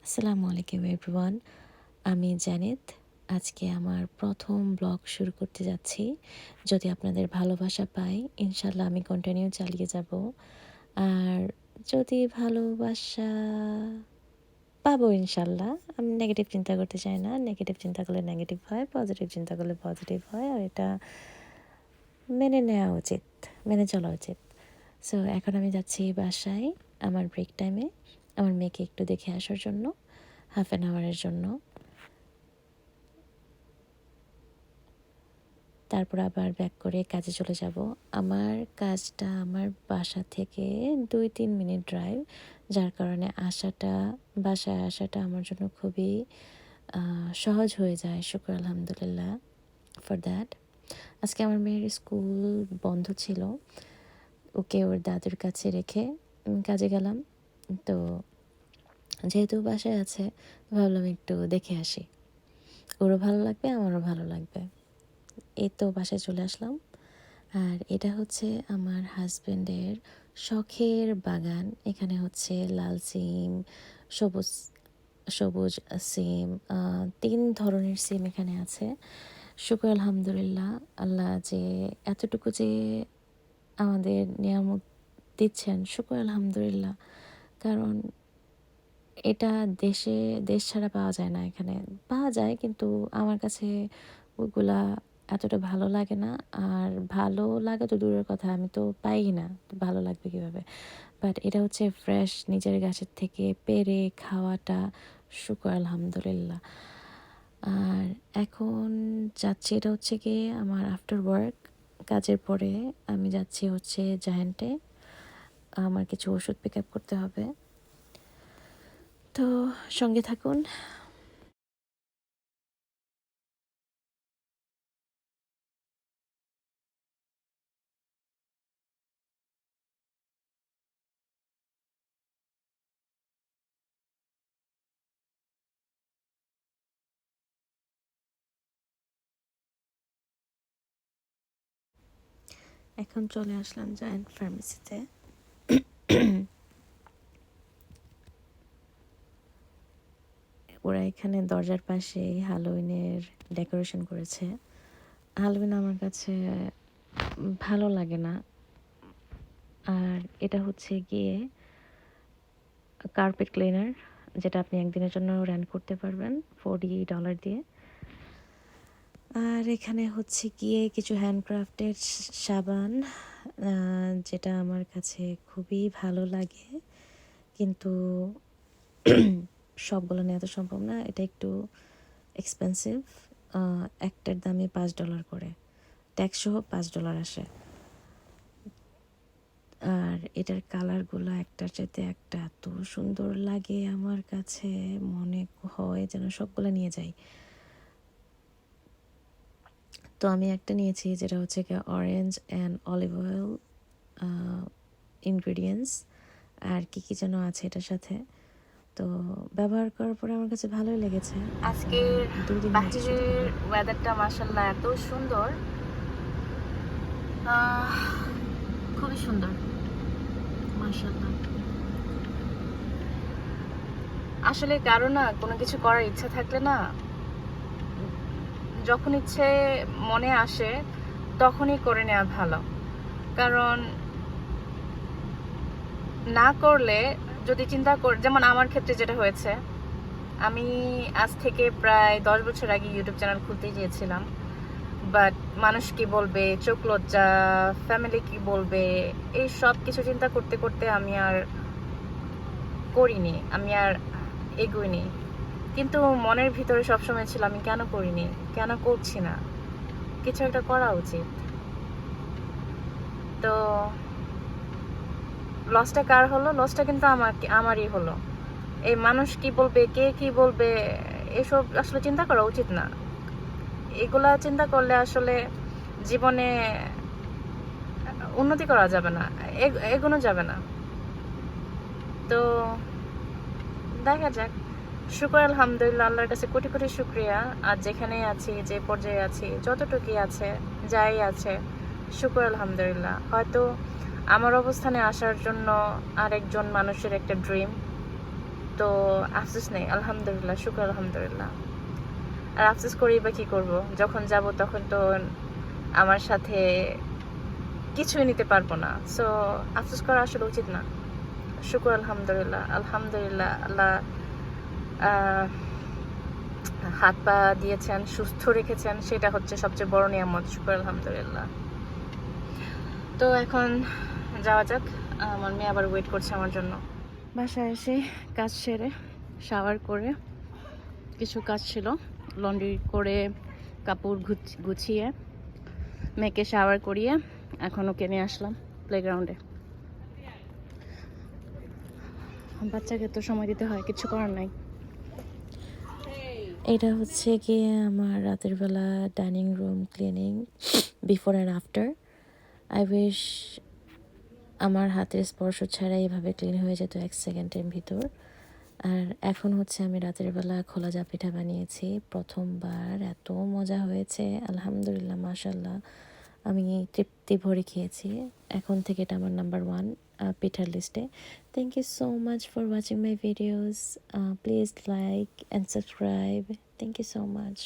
আসসালামু আলাইকুম এভরিওয়ান। আমি জানিত। আজকে আমার প্রথম ব্লগ শুরু করতে যাচ্ছি। যদি আপনাদের ভালোবাসা পাই, ইনশাল্লাহ আমি কন্টিনিউ চালিয়ে যাব। আর যদি ভালোবাসা পাবো ইনশাল্লাহ, আমি নেগেটিভ চিন্তা করতে চাই না। নেগেটিভ চিন্তা করলে নেগেটিভ হয়, পজিটিভ চিন্তা করলে পজিটিভ হয়। আর এটা মেনে নেওয়া উচিত, মেনে চলা উচিত। সো এখন আমি যাচ্ছি বাসায় আমার ব্রেক টাইমে আমার মেয়েকে একটু দেখে আসার জন্য, হাফ অ্যান আওয়ারের জন্য। তারপর আবার ব্যাক করে কাজে চলে যাব। আমার কাজটা আমার বাসা থেকে 2-3 মিনিট ড্রাইভ, যার কারণে বাসায় আসাটা আমার জন্য খুবই সহজ হয়ে যায়। শুকর আলহামদুলিল্লাহ ফর দ্যাট। আজকে আমার মেয়ের স্কুল বন্ধ ছিল, ওকে ওর দাদুর কাছে রেখে কাজে গেলাম। তো যেহেতু বাসায় আছে, ভাবলাম একটু দেখে আসি, ওরও ভালো লাগবে আমারও ভালো লাগবে। এই তো বাসায় চলে আসলাম। আর এটা হচ্ছে আমার হাজব্যান্ডের শখের বাগান। এখানে হচ্ছে লাল সিম, সবুজ সবুজ সিম, 3 ধরনের সিম এখানে আছে। শুকর আলহামদুলিল্লাহ, আল্লাহ যে এতটুকু যে আমাদের নিয়ামত দিচ্ছেন, শুকর আলহামদুলিল্লাহ। কারণ এটা দেশ ছাড়া পাওয়া যায় না। এখানে পাওয়া যায়, কিন্তু আমার কাছে ওগুলা এতটা ভালো লাগে না। আর ভালো লাগে তো দূরের কথা, আমি তো পাই না, তো ভালো লাগবে কীভাবে। বাট এটা হচ্ছে ফ্রেশ, নিজের গাছের থেকে পেড়ে খাওয়াটা, শুকর আলহামদুলিল্লাহ। আর এখন যাচ্ছি, এটা হচ্ছে গিয়ে আমার আফটার ওয়ার্ক, কাজের পরে আমি যাচ্ছি হচ্ছে জায়ান্টে। আমার কিছু ওষুধ পিক আপ করতে হবে, তো সঙ্গে থাকুন। এখন চলে আসলাম জায়ান্ট ফার্মেসিতে। ওরা এখানে দরজার পাশে হ্যালোউইনের ডেকোরেশন করেছে। হ্যালোউইন আমার কাছে ভালো লাগে না। আর এটা হচ্ছে গিয়ে কার্পেট ক্লিনার, যেটা আপনি একদিনের জন্য রেন্ট করতে পারবেন $40 দিয়ে। আর এখানে হচ্ছে গিয়ে কিছু হ্যান্ডক্রাফটেড সাবান, যেটা আমার কাছে খুবই ভালো লাগে, কিন্তু সবগুলো নেওয়া তো সম্ভব না। এটা একটু এক্সপেন্সিভ, একটার দামে $5 করে, ট্যাক্স সহ $5 আসে। আর এটার কালারগুলো একটার চাইতে একটা এত সুন্দর লাগে আমার কাছে, মনে হয় যেন সবগুলো নিয়ে যাই। তো আমি একটা নিয়েছি, যেটা হচ্ছে orange and olive oil ingredients, আর কি যেন আছে এটার সাথে। তো ব্যবহার করার পরে আমার কাছে ভালোই লেগেছে। আজকের 2 দিন হয়েছে শুধু বাহিরের ব্যবহার। ওয়েদারটা মাশাআল্লাহ এত সুন্দর, খুবই সুন্দর মাশাআল্লাহ। আসলে কারো না কোনো কিছু করার ইচ্ছা থাকলে না, যখন ইচ্ছে মনে আসে তখনই করে নেওয়া ভালো। কারণ না করলে, যদি চিন্তা যেমন আমার ক্ষেত্রে যেটা হয়েছে, আমি আজ থেকে প্রায় 10 বছর আগে ইউটিউব চ্যানেল খুলতে গিয়েছিলাম। বাট মানুষ কি বলবে, চোখ লজ্জা, ফ্যামিলি কি বলবে, এই সব কিছু চিন্তা করতে করতে আমি আর করিনি, আমি আর এগোইনি। কিন্তু মনের ভিতরে সবসময় ছিল আমি কেন করিনি, কেন করছি না, কিছু একটা করা উচিত। তো লসটা কার হলো? লসটা কিন্তু আমারই হলো। এই মানুষ কি বলবে, কে কি বলবে, এসব আসলে চিন্তা করা উচিত না। এগুলা চিন্তা করলে আসলে জীবনে উন্নতি করা যাবে না, এগোনো যাবে না। তো দেখা যাক। শুকর আলহামদুলিল্লাহ, আল্লাহর কাছে কোটি কোটি শুক্রিয়া। আর যেখানেই আছি, যে পর্যায়ে আছি, যতটুকুই আছে, যাই আছে, শুকর আলহামদুলিল্লাহ। হয়তো আমার অবস্থানে আসার জন্য আরেকজন মানুষের একটা ড্রিম, তো আফসোস নেই, আলহামদুলিল্লাহ, শুকর আলহামদুলিল্লাহ। আর আফসোস করেই বা কী করবো, যখন যাব তখন তো আমার সাথে কিছুই নিতে পারবো না। সো আফসোস করা আসলে উচিত না। শুকর আলহামদুলিল্লাহ, আলহামদুলিল্লাহ, আল্লাহ আহ, হাত পা দিয়েছেন, সুস্থ রেখেছেন, সেটা হচ্ছে সবচেয়ে বড় নিয়ামত। শুকর আলহামদুলিল্লাহ। তো এখন যাওয়া যাক, আমার মেয়ে আবার ওয়েট করছে আমার জন্য। বাসায় এসে কাজ সেরে শাওয়ার করে, কিছু কাজ ছিল লন্ড্রি করে, কাপড় গুছিয়ে মেয়েকে শাওয়ার করিয়ে এখন ওকে নিয়ে আসলাম প্লেগ্রাউন্ডে। বাচ্চাকে তো সময় দিতে হয়, কিছু করার নাই। এটা হচ্ছে গিয়ে আমার রাতের বেলা dining room cleaning before and after. I wish আমার হাতের স্পর্শ ছাড়া এভাবে ক্লিন হয়ে যেত 1 সেকেন্ডের ভিতর। আর এখন হচ্ছে আমি রাতের বেলা খোলা জা পিঠা বানিয়েছি প্রথমবার, এত মজা হয়েছে, আলহামদুলিল্লাহ, মাশাল্লাহ। আমি তৃপ্তি ভরে খেয়েছি। এখন থেকে এটা আমার নাম্বার 1 পিঠার লিস্টে। Thank you so much for watching my videos. Please like and subscribe. Thank you so much.